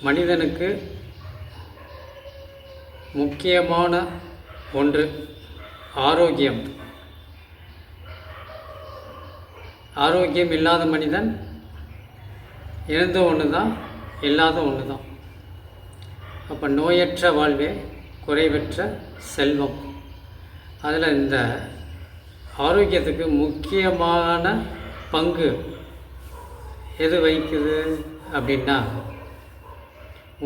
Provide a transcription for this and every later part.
மனிதனுக்கு முக்கியமான ஒன்று ஆரோக்கியம். ஆரோக்கியம் இல்லாத மனிதன் இருந்த ஒன்று தான், இல்லாத ஒன்று தான். அப்போ நோயற்ற வாழ்வே குறைவற்ற செல்வம். அதில் இந்த ஆரோக்கியத்துக்கு முக்கியமான பங்கு எது வகிக்குது அப்படின்னா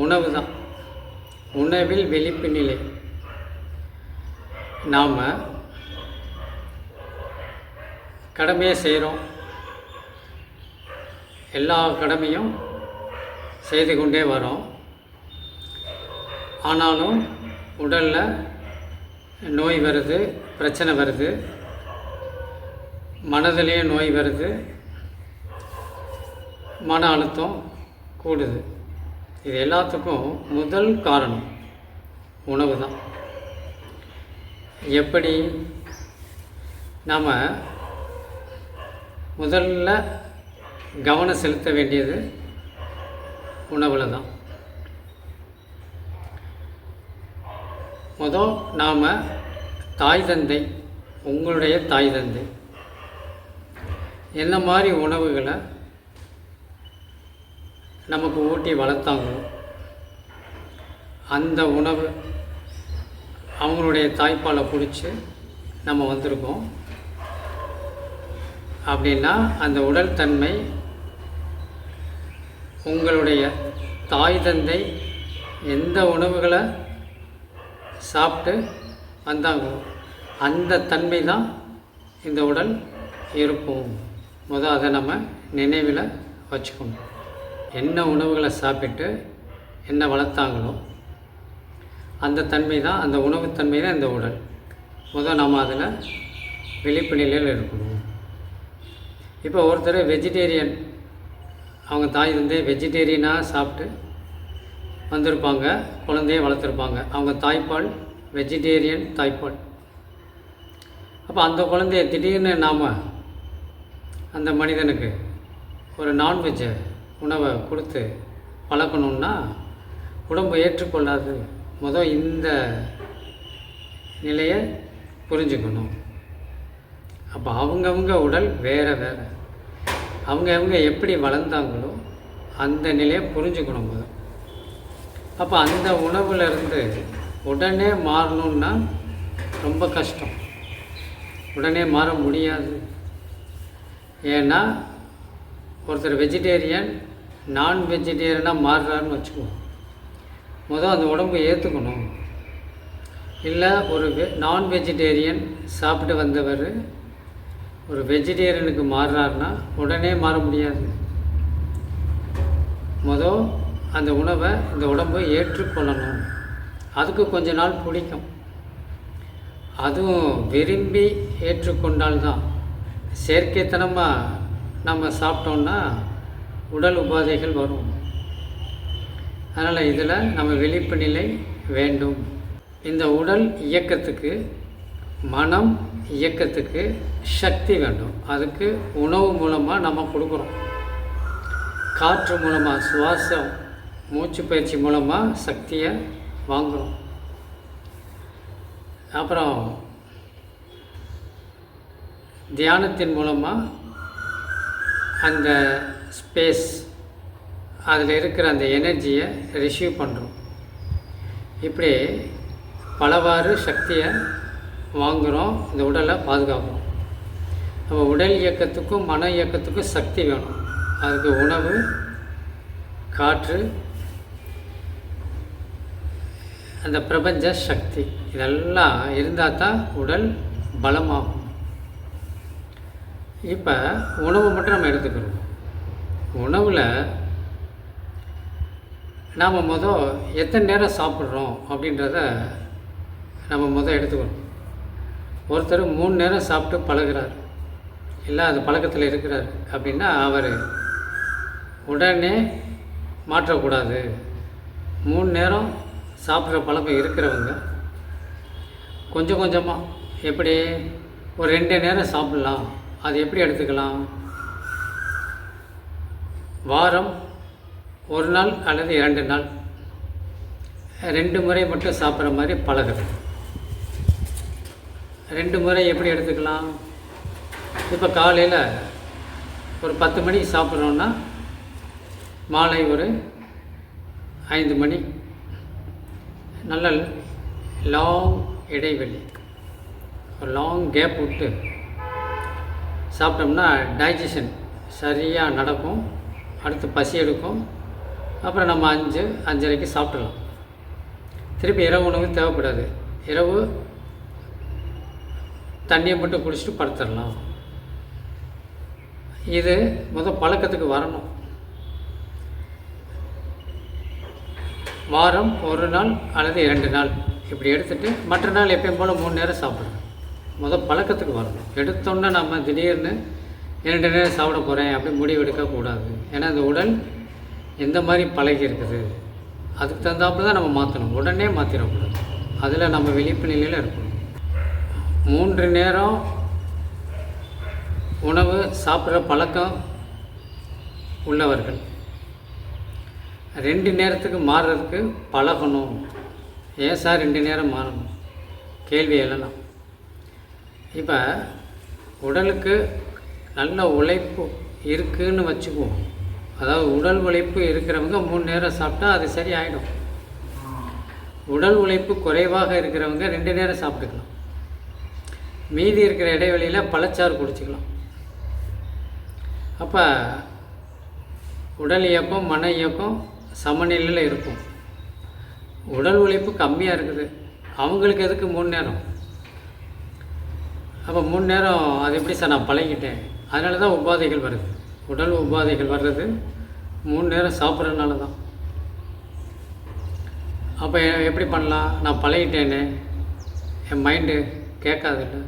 உணவு தான். உணவில் விழிப்பு நிலை. நாம் கடமையை செய்கிறோம், எல்லா கடமையும் செய்து கொண்டே வரோம். ஆனாலும் உடலில் நோய் வருது, பிரச்சனை வருது, மனதிலேயே நோய் வருது, மன அழுத்தம் கூடுது. இது எல்லாத்துக்கும் முதல் காரணம் உணவு தான். எப்படி நாம் முதல்ல கவனம் செலுத்த வேண்டியது உணவில் தான். நாம் தாய் தந்தை, உங்களுடைய தாய் தந்தை என்ன மாதிரி உணவுகளை நமக்கு ஊட்டி வளர்த்தாங்களோ அந்த உணவு அவங்களுடைய தாய்ப்பாலை குடித்து நம்ம வந்திருக்கோம் அப்படின்னா அந்த உடல் தன்மை உங்களுடைய தாய் தந்தை எந்த உணவுகளை சாப்பிட்டு வந்தாங்களோ அந்த தன்மை தான் இந்த உடல் இருக்கும். அதை நம்ம நினைவில் வச்சுக்கணும். என்ன உணவுகளை சாப்பிட்டு என்ன வளர்த்தாங்களோ அந்த தன்மை தான், அந்த உணவு தன்மை தான் இந்த உடல். நம்ம அதில் விழிப்பு நிலையில் இருக்கணும். இப்போ ஒருத்தர் வெஜிடேரியன், அவங்க தாய் தந்தை வெஜிடேரியனாக சாப்பிட்டு வந்திருப்பாங்க, குழந்தைய வளர்த்துருப்பாங்க. அவங்க தாய்ப்பால் வெஜிடேரியன் தாய்ப்பால். அப்போ அந்த குழந்தைய திடீர்னு நாம் அந்த மனிதனுக்கு ஒரு நான்வெஜ் உணவை கொடுத்து பழக்கணுன்னா உடம்பு ஏற்றுக்கொள்ளாது. இந்த நிலையை புரிஞ்சுக்கணும். அப்போ அவங்கவுங்க உடல் வேறு வேறு, அவங்க எப்படி வளர்ந்தாங்களோ அந்த நிலையை புரிஞ்சுக்கணும். அப்போ அந்த உணவுலேருந்து உடனே மாறணுன்னா ரொம்ப கஷ்டம். உடனே மாற முடியாது. ஏன்னா ஒருத்தர் வெஜிடேரியன் நான் வெஜிடேரியனாக மாறுறாருன்னு வச்சுக்குவோம். அந்த உடம்பு ஏற்றுக்கணும். இல்லை ஒரு நான் வெஜிடேரியன் சாப்பிட்டு வந்தவர் ஒரு வெஜிடேரியனுக்கு மாறுறாருன்னா உடனே மாற முடியாது. அந்த உணவை இந்த உடம்பை ஏற்றுக்கொள்ளணும். அதுக்கு கொஞ்ச நாள் பிடிக்கும். அதுவும் விரும்பி ஏற்றுக்கொண்டால்தான். செயற்கைத்தனமாக நம்ம சாப்பிட்டோன்னா உடல் உபாதைகள் வரும். அதனால் இதில் நம்ம விழிப்பு நிலை வேண்டும். இந்த உடல் இயக்கத்துக்கு, மனம் இயக்கத்துக்கு சக்தி வேண்டும். அதுக்கு உணவு மூலமாக நம்ம கொடுக்குறோம். காற்று மூலமாக, சுவாசம், மூச்சு பயிற்சி மூலமாக சக்தியை வாங்குகிறோம். அப்புறம் தியானத்தின் மூலமாக அந்த ஸ்பேஸ், அதில் இருக்கிற அந்த எனர்ஜியை ரிசீவ் பண்ணுறோம். இப்படி பலவாறு சக்தியை வாங்குகிறோம், இந்த உடலை பாதுகாக்கிறோம். நம்ம உடல் இயக்கத்துக்கும் மன இயக்கத்துக்கும் சக்தி வேணும். அதுக்கு உணவு, காற்று, அந்த பிரபஞ்ச சக்தி இதெல்லாம் இருந்தால் தான் உடல் பலமாகும். இப்போ உணவு மட்டும் நம்ம எடுத்துக்கிறோம். உணவில் நாம் எத்தனை நேரம் சாப்பிட்றோம் அப்படின்றத நம்ம எடுத்துக்கணும். ஒருத்தர் 3 நேரம் சாப்பிட்டு பழகிறார், இல்லை அது பழக்கத்தில் இருக்கிறார் அப்படின்னா அவர் உடனே மாற்றக்கூடாது. 3 நேரம் சாப்பிட்ற பழக்கம் இருக்கிறவங்க கொஞ்சம் கொஞ்சமாக, எப்படி ஒரு 2 நேரம் சாப்பிட்லாம், அது எப்படி எடுத்துக்கலாம்? வாரம் ஒரு நாள் அல்லது 2 நாள் 2 முறை மட்டும் சாப்பிட்ற மாதிரி பழகுது. 2 முறை எப்படி எடுத்துக்கலாம்? இப்போ காலையில் ஒரு 10 மணிக்கு சாப்பிட்றோன்னா மாலை ஒரு 5 மணி நல்ல லாங் இடைவெளி, ஒரு லாங் கேப் விட்டு சாப்பிட்டோம்னா டைஜஷன் சரியாக நடக்கும். அடுத்து பசி எடுக்கும். அப்புறம் நம்ம 5:30க்கு சாப்பிடலாம். திருப்பி இரவு உணவு தேவைப்படாது. இரவு தண்ணியை மட்டும் குடிச்சிட்டு படுத்துடலாம். இது பழக்கத்துக்கு வரணும். வாரம் 1 நாள் அல்லது 2 நாள் இப்படி எடுத்துகிட்டு மற்ற நாள் எப்பயும் போல் 3 நேரம் சாப்பிடணும். பழக்கத்துக்கு வரணும். எடுத்தோன்னே நம்ம திடீர்னு 2 நேரம் சாப்பிட போகிறேன் அப்படி முடிவு எடுக்கக்கூடாது. ஏன்னா இந்த உடல் எந்த மாதிரி பழகி இருக்குது அதுக்கு தகுந்தாப்புல தான் நம்ம மாற்றணும். உடனே மாற்றிடக்கூடாது. அதில் நம்ம விழிப்பு நிலையில் இருக்கணும். 3 நேரம் உணவு சாப்பிட்ற பழக்கம் உள்ளவர்கள் 2 நேரத்துக்கு மாறுறதுக்கு பழகணும். ஏன் சார் 2 நேரம் மாறணும்? கேள்வி எழலாம். இப்போ உடலுக்கு நல்ல உழைப்பு இருக்குதுன்னு வச்சுக்குவோம். அதாவது உடல் உழைப்பு இருக்கிறவங்க 3 நேரம் சாப்பிட்டா அது சரி ஆகிடும். உடல் உழைப்பு குறைவாக இருக்கிறவங்க 2 நேரம் சாப்பிட்டுக்கலாம். மீதி இருக்கிற இடைவெளியில் பழச்சாறு குடிச்சிக்கலாம். அப்போ உடல் இயக்கம் மன இயக்கம் சமநிலையில் இருக்கும். உடல் உழைப்பு கம்மியாக இருக்குது, அவங்களுக்கு எதுக்கு 3 நேரம்? அப்போ 3 நேரம் அது எப்படி சார் நான் பழகிட்டேன்? அதனால தான் உபாதைகள் வருது. உடல் உபாதைகள் வர்றது 3 நேரம் சாப்பிட்றதுனால தான். அப்போ எப்படி பண்ணலாம்? நான் பழகிட்டேனே, என் மைண்டு கேட்காதில்ல.